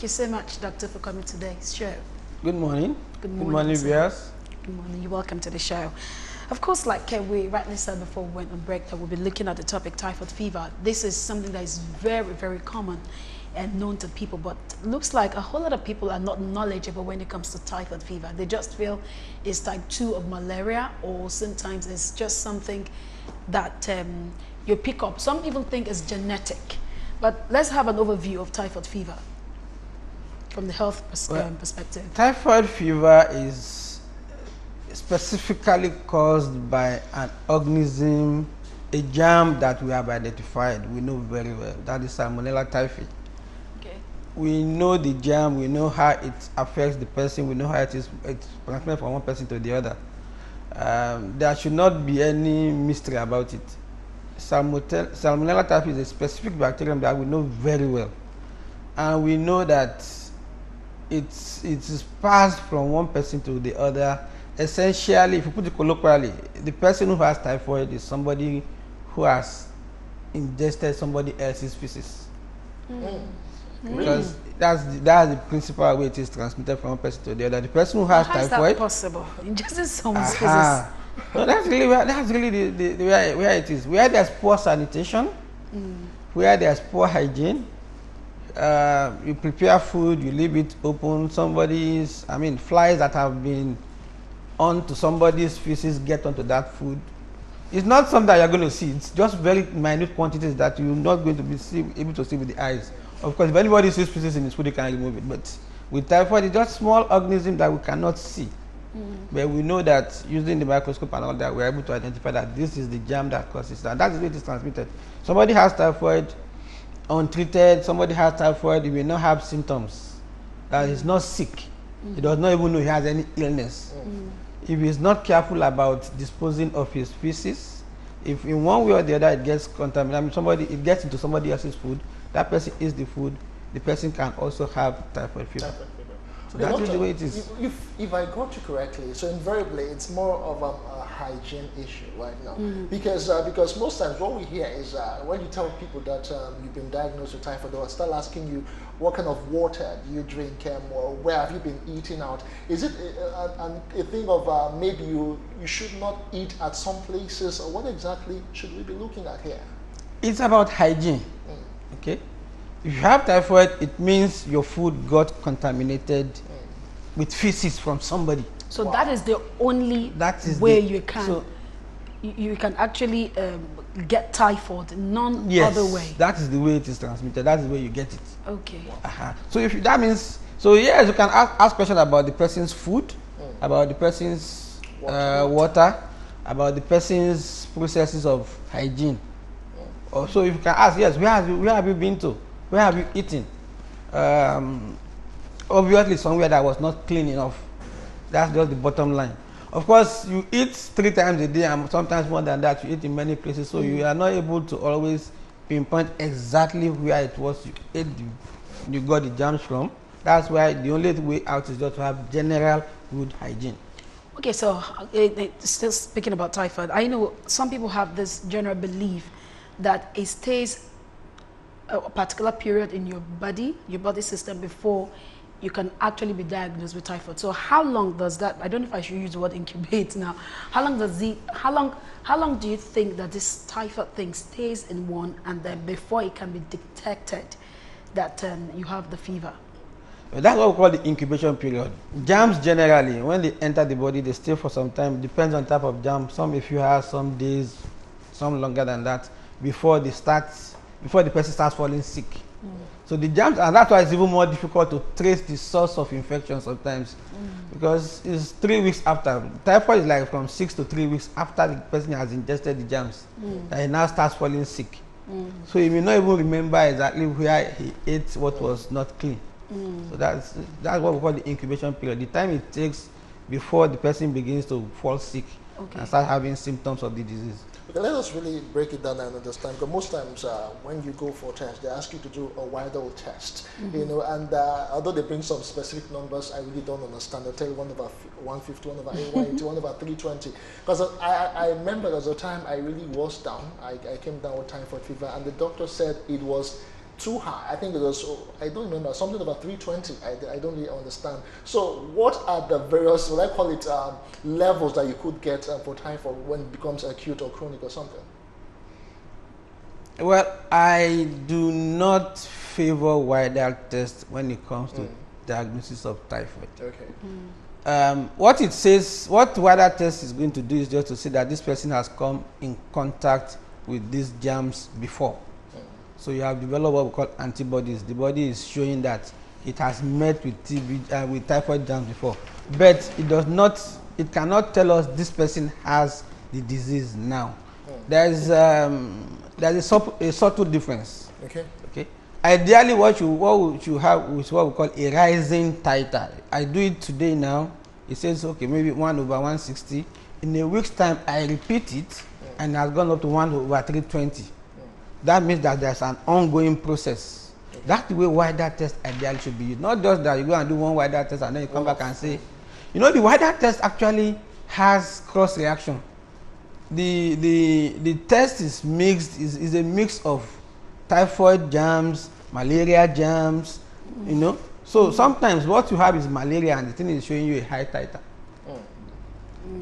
you so much, Doctor, for coming to today's show. Good morning. Good morning. Good morning, viewers. Good morning. You're welcome to the show. Of course, like we rightly said before we went on break, that we'll be looking at the topic typhoid fever. This is something that is very, very common and known to people, but looks like a whole lot of people are not knowledgeable when it comes to typhoid fever. They just feel it's type 2 of malaria, or sometimes it's just something that you pick up. Some even think it's genetic. But let's have an overview of typhoid fever from the health perspective. Typhoid fever is specifically caused by an organism, a germ that we have identified, we know very well. That is Salmonella typhi. Okay. We know the germ, we know how it affects the person, we know how it's transmitted from one person to the other. There should not be any mystery about it. Salmonella typhi is a specific bacterium that we know very well. And we know that it is passed from one person to the other. Essentially, if you put it colloquially, the person who has typhoid is somebody who has ingested somebody else's feces. Because that's the principal way it is transmitted from one person to the other. The person who has typhoid. How is that possible? Ingesting someone's feces. No, that's really the where it is. Where there's poor sanitation, where there's poor hygiene, you prepare food, you leave it open. Flies that have been onto somebody's feces get onto that food. It's not something that you're going to see. It's just very minute quantities that you're not going to be able to see with the eyes. Of course, if anybody sees feces in his food, they can remove it. But with typhoid, it's just small organisms that we cannot see. But we know that using the microscope and all that, we're able to identify that this is the germ that causes that. That's the way it is transmitted. Somebody has typhoid untreated, somebody has typhoid, he will not have symptoms. That he's not sick. He does not even know he has any illness. If he's not careful about disposing of his feces, if in one way or the other it gets contaminated, it gets into somebody else's food, that person eats the food, the person can also have typhoid fever. So that's the way it is. If I got you correctly, so invariably it's more of a hygiene issue right now, because most times what we hear is when you tell people that you've been diagnosed with typhoid, they'll start asking you what kind of water do you drink, or where have you been eating out? Is it a thing of maybe you should not eat at some places, or what exactly should we be looking at here? It's about hygiene. Okay. If you have typhoid, it means your food got contaminated with feces from somebody. So that is the only way you can actually get typhoid, none other way. That is the way it is transmitted. That's the way you get it. Okay. So yes, you can ask questions about the person's food, about the person's water, about the person's processes of hygiene. Also, if you can ask, yes, where have you been to? Where have you eaten? Obviously, somewhere that was not clean enough. That's just the bottom line. Of course, you eat 3 times a day, and sometimes more than that. You eat in many places, so you are not able to always pinpoint exactly where it was you got the germs from. That's why the only way out is just to have general good hygiene. Okay, so still speaking about typhoid, I know some people have this general belief that it stays a particular period in your body system before you can actually be diagnosed with typhoid. So how long does that, I don't know if I should use the word incubate now, how long do you think that this typhoid thing stays in one, and then before it can be detected that you have the fever? That's what we call the incubation period. Germs generally, when they enter the body, they stay for some time. Depends on type of germ. Some a few hours, some days, some longer than that, before the person starts falling sick. So the germs, and that's why it's even more difficult to trace the source of infection sometimes, because it's 3 weeks after. Typhoid is like from 6 to 3 weeks after the person has ingested the germs that he now starts falling sick. So he may not even remember exactly where he ate what was not clean. So that's what we call the incubation period. The time it takes before the person begins to fall sick and start having symptoms of the disease. Okay, let us really break it down and understand, because most times when you go for a test, they ask you to do a wider test, you know, and although they bring some specific numbers, I really don't understand. They'll tell you 1 over 150, 1 over 180, 1 over 320. Because I remember there was a time I really was down. I came down with typhoid fever, and the doctor said it was too high. I think it was, I don't remember, something about 320. I don't really understand. So what are the various, what I call it, levels that you could get for typhoid when it becomes acute or chronic or something? Well, I do not favor wider tests when it comes to diagnosis of typhoid. Okay. What it says, what wider test is going to do is just to say that this person has come in contact with these germs before. So you have developed what we call antibodies. The body is showing that it has met with TB, with typhoid germs before, but it does not. It cannot tell us this person has the disease now. There is a subtle difference. Okay. Okay. Ideally, what you have is what we call a rising titer. I do it today now. It says okay, maybe 1/160. In a week's time, I repeat it, and it has gone up to 1/320. That means that there's an ongoing process. That's the way wider test ideally should be used. Not just that you go and do one wider test and then you come back and say, you know, the wider test actually has cross reaction. The test is mixed, is a mix of typhoid germs, malaria germs, you know. So sometimes what you have is malaria and the thing is showing you a high titer.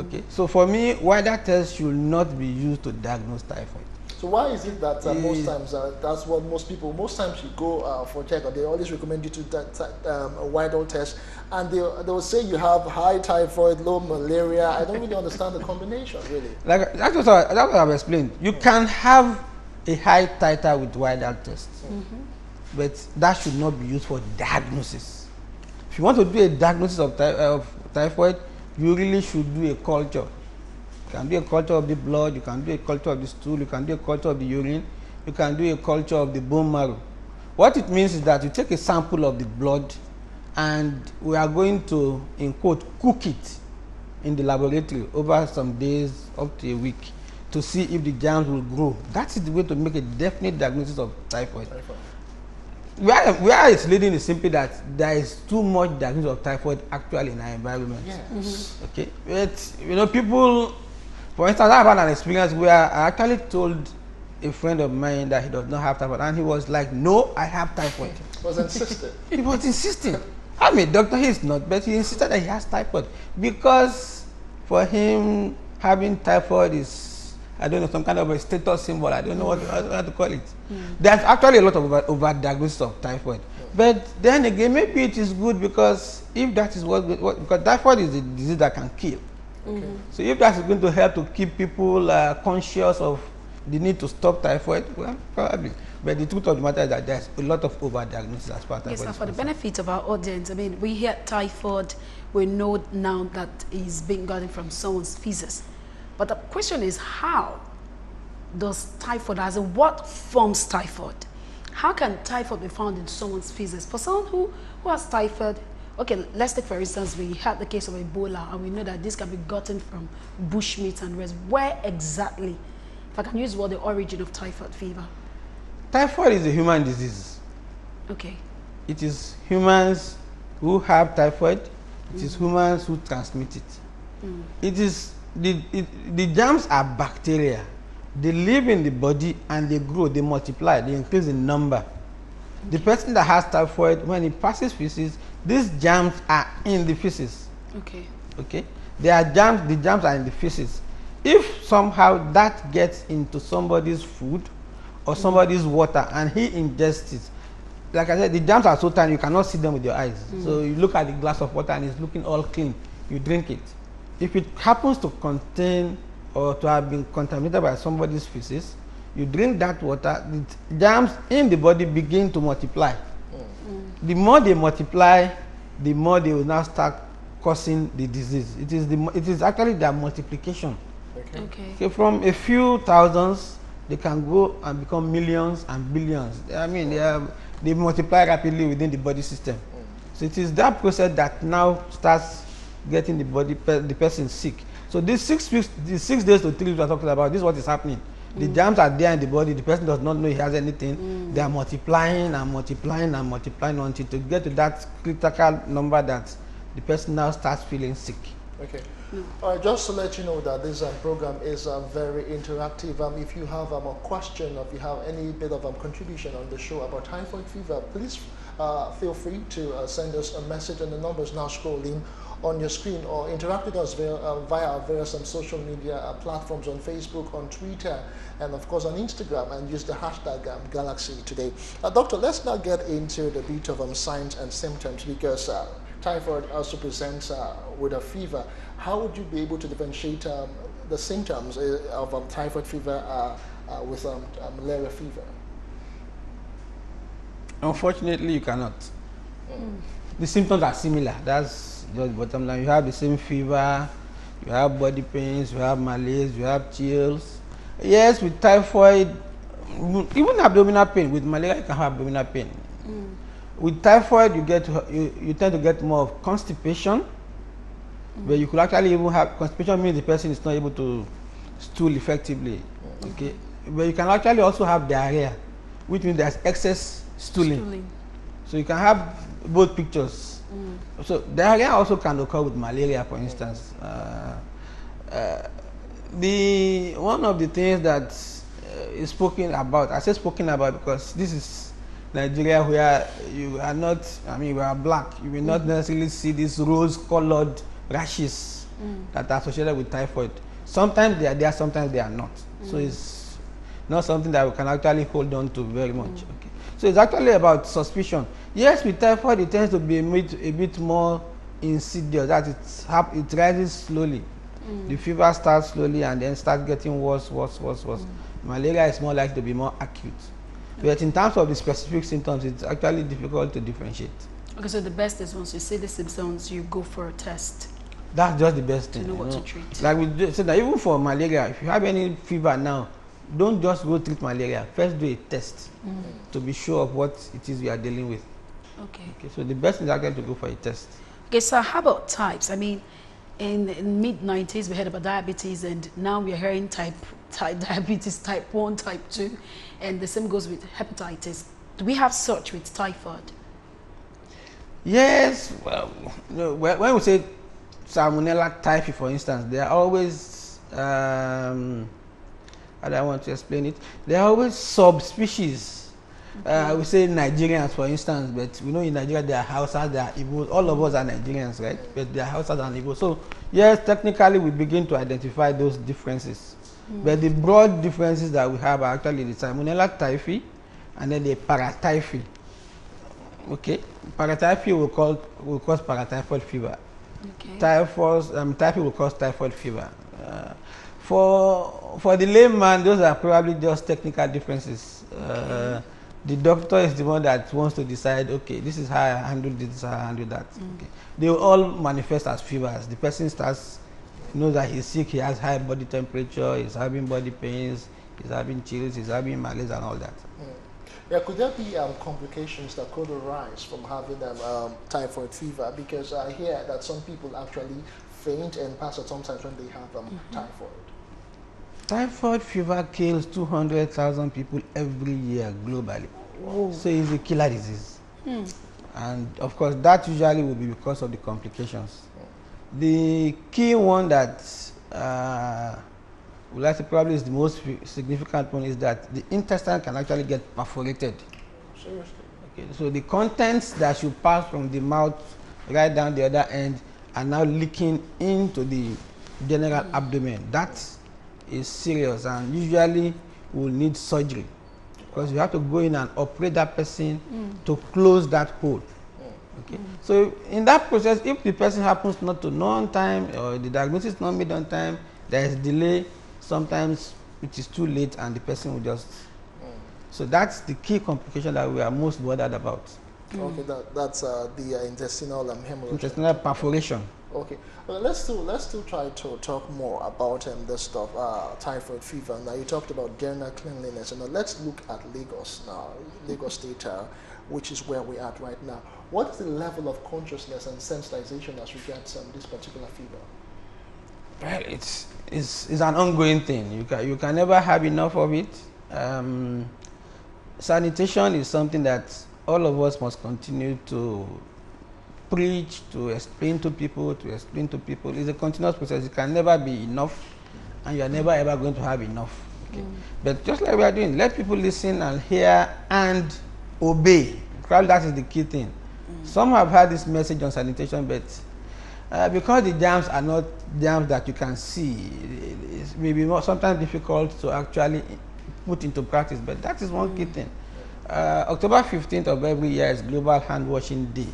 Okay, so for me, wider test should not be used to diagnose typhoid. So why is it that most times, that's what most times you go for check, or they always recommend you to a wider test, and they will say you have high typhoid, low malaria. I don't really understand the combination, really. Like that's what I've explained. You can have a high titer with wider tests, but that should not be used for diagnosis. If you want to do a diagnosis of typhoid, you really should do a culture. You can do a culture of the blood, you can do a culture of the stool, you can do a culture of the urine, you can do a culture of the bone marrow. What it means is that you take a sample of the blood and we are going to, in quote, cook it in the laboratory over some days, up to a week, to see if the germs will grow. That is the way to make a definite diagnosis of typhoid. Where it's leading is simply that there is too much diagnosis of typhoid actually in our environment. Yes. Okay, but you know, people, for instance, I've had an experience where I actually told a friend of mine that he does not have typhoid, and he was like, "No, I have typhoid." He was insistent. He was insisting. I'm a doctor, he's not, but he insisted that he has typhoid because for him having typhoid is, I don't know, some kind of a status symbol. I don't know what to call it. There's actually a lot of over diagnosis of typhoid. But then again, maybe it is good because if that is because typhoid is a disease that can kill. So if that is going to help to keep people conscious of the need to stop typhoid, well, probably. But the truth of the matter is that there's a lot of over-diagnosis as far as typhoid is Yes, for the concerned. benefit of our audience, I mean, we hear typhoid, we know now that is being gotten from someone's feces. But the question is, how does typhoid, as in what forms typhoid? How can typhoid be found in someone's feces? For someone who has typhoid, okay, let's take for instance, we had the case of Ebola, and we know that this can be gotten from bushmeat and rest. Where exactly, if I can use the origin of typhoid fever? Typhoid is a human disease. Okay. It is humans who have typhoid. It is humans who transmit it. It is the germs are bacteria. They live in the body and they grow, they multiply, they increase in number. The person that has typhoid, when he passes feces, these germs are in the feces. Okay. Okay? They are germs, the germs are in the feces. If somehow that gets into somebody's food or somebody's water and he ingests it, like I said, the germs are so tiny you cannot see them with your eyes. So you look at the glass of water and it's looking all clean. You drink it. If it happens to contain or to have been contaminated by somebody's feces, you drink that water, the germs in the body begin to multiply. The more they multiply, the more they will now start causing the disease. It is actually their multiplication. Okay, from a few thousands, they can go and become millions and billions. I mean, they multiply rapidly within the body system. So it is that process that now starts getting the person sick. So these 6 weeks, the 6 days to 3 weeks we're talking about, this is what is happening. The germs are there in the body, the person does not know he has anything. They are multiplying and multiplying and multiplying until to get to that critical number that the person now starts feeling sick. Okay. No. All right, just to let you know that this program is very interactive. If you have a question, or if you have any bit of contribution on the show about typhoid fever, please feel free to send us a message, and the numbers now scrolling on your screen, or interact with us via our various social media platforms on Facebook, on Twitter, and of course on Instagram, and use the hashtag Galaxy Today. Doctor, let's now get into the bit of signs and symptoms, because typhoid also presents with a fever. How would you be able to differentiate the symptoms of typhoid fever with malaria fever? Unfortunately, you cannot. The symptoms are similar. That's just bottom line. You have the same fever, you have body pains, you have malaise, you have chills. Yes, with typhoid, even abdominal pain. With malaria, you can have abdominal pain. With typhoid, you tend to get more of constipation, where you could actually even have constipation. Means the person is not able to stool effectively. Okay, but you can actually also have diarrhea, which means there's excess stooling. So you can have both pictures. So diarrhea also can occur with malaria, for instance. One of the things that is spoken about, I say spoken about because this is Nigeria, where you are not, I mean, we are black, you will not necessarily see these rose-colored rashes that are associated with typhoid. Sometimes they are there, sometimes they are not. So it's not something that we can actually hold on to very much. Okay. So it's actually about suspicion. Yes, with typhoid, it tends to be a bit more insidious, that it rises slowly. The fever starts slowly and then starts getting worse. Malaria is more likely to be more acute. But in terms of the specific symptoms, it's actually difficult to differentiate. Okay, so the best is once you see the symptoms, you go for a test. That's just the best thing. To know what to treat. Like we said, that even for malaria, if you have any fever now, don't just go treat malaria. First do a test to be sure of what it is you are dealing with. Okay. So the best is actually to go for a test. Okay, so how about types? I mean, in mid-90s, we heard about diabetes, and now we're hearing type diabetes, type 1, type 2, and the same goes with hepatitis. Do we have such with typhoid? Yes. Well, when we say Salmonella typhi, for instance, they are always, how do I want to explain it? They are always subspecies. We say Nigerians, for instance, but we know in Nigeria there are Hausas, there are Igbos. All of us are Nigerians, right? But there are Hausas and Igbos. So yes, technically we begin to identify those differences. But the broad differences that we have are actually the Salmonella typhi and then the paratyphi. Okay, paratyphi will cause paratyphoid fever. Okay. Typhi will cause typhoid fever. For the layman, those are probably just technical differences. Okay. The doctor is the one that wants to decide, okay, this is how I handle this is how I handle that. Okay. They will all manifest as fevers. The person knows that he's sick, he has high body temperature, he's having body pains, he's having chills, he's having malaise and all that. Yeah, could there be complications that could arise from having typhoid fever? Because I hear that some people actually faint and pass out sometimes when they have typhoid. Typhoid fever kills 200,000 people every year globally. Whoa. So it's a killer disease. And of course, that usually will be because of the complications. The key one that would like to probably is the most significant one is that the intestine can actually get perforated. Seriously? Okay, so the contents that should pass from the mouth right down the other end are now leaking into the general abdomen. That is serious and usually will need surgery because you have to go in and operate that person to close that hole. Okay. So in that process, if the person happens not to know on time or the diagnosis is not made on time, there is delay. Sometimes it is too late and the person will just. So that's the key complication that we are most bothered about. Okay, that's the intestinal hemorrhage. Intestinal perforation. Okay, well, let's still try to talk more about this stuff, typhoid fever. Now you talked about general cleanliness, and let's look at Lagos now, Lagos State, which is where we are at right now. What is the level of consciousness and sensitization as regards this particular fever? Well, it's an ongoing thing. You can never have enough of it. Sanitation is something that all of us must continue to preach, to explain to people, It's a continuous process. It can never be enough, and you are never ever going to have enough. Okay? But just like we are doing, let people listen and hear and obey. Probably that is the key thing. Some have had this message on sanitation, but because the jams are not jams that you can see, it may be sometimes difficult to actually put into practice. But that is one key thing. October 15th of every year is Global Hand Washing Day.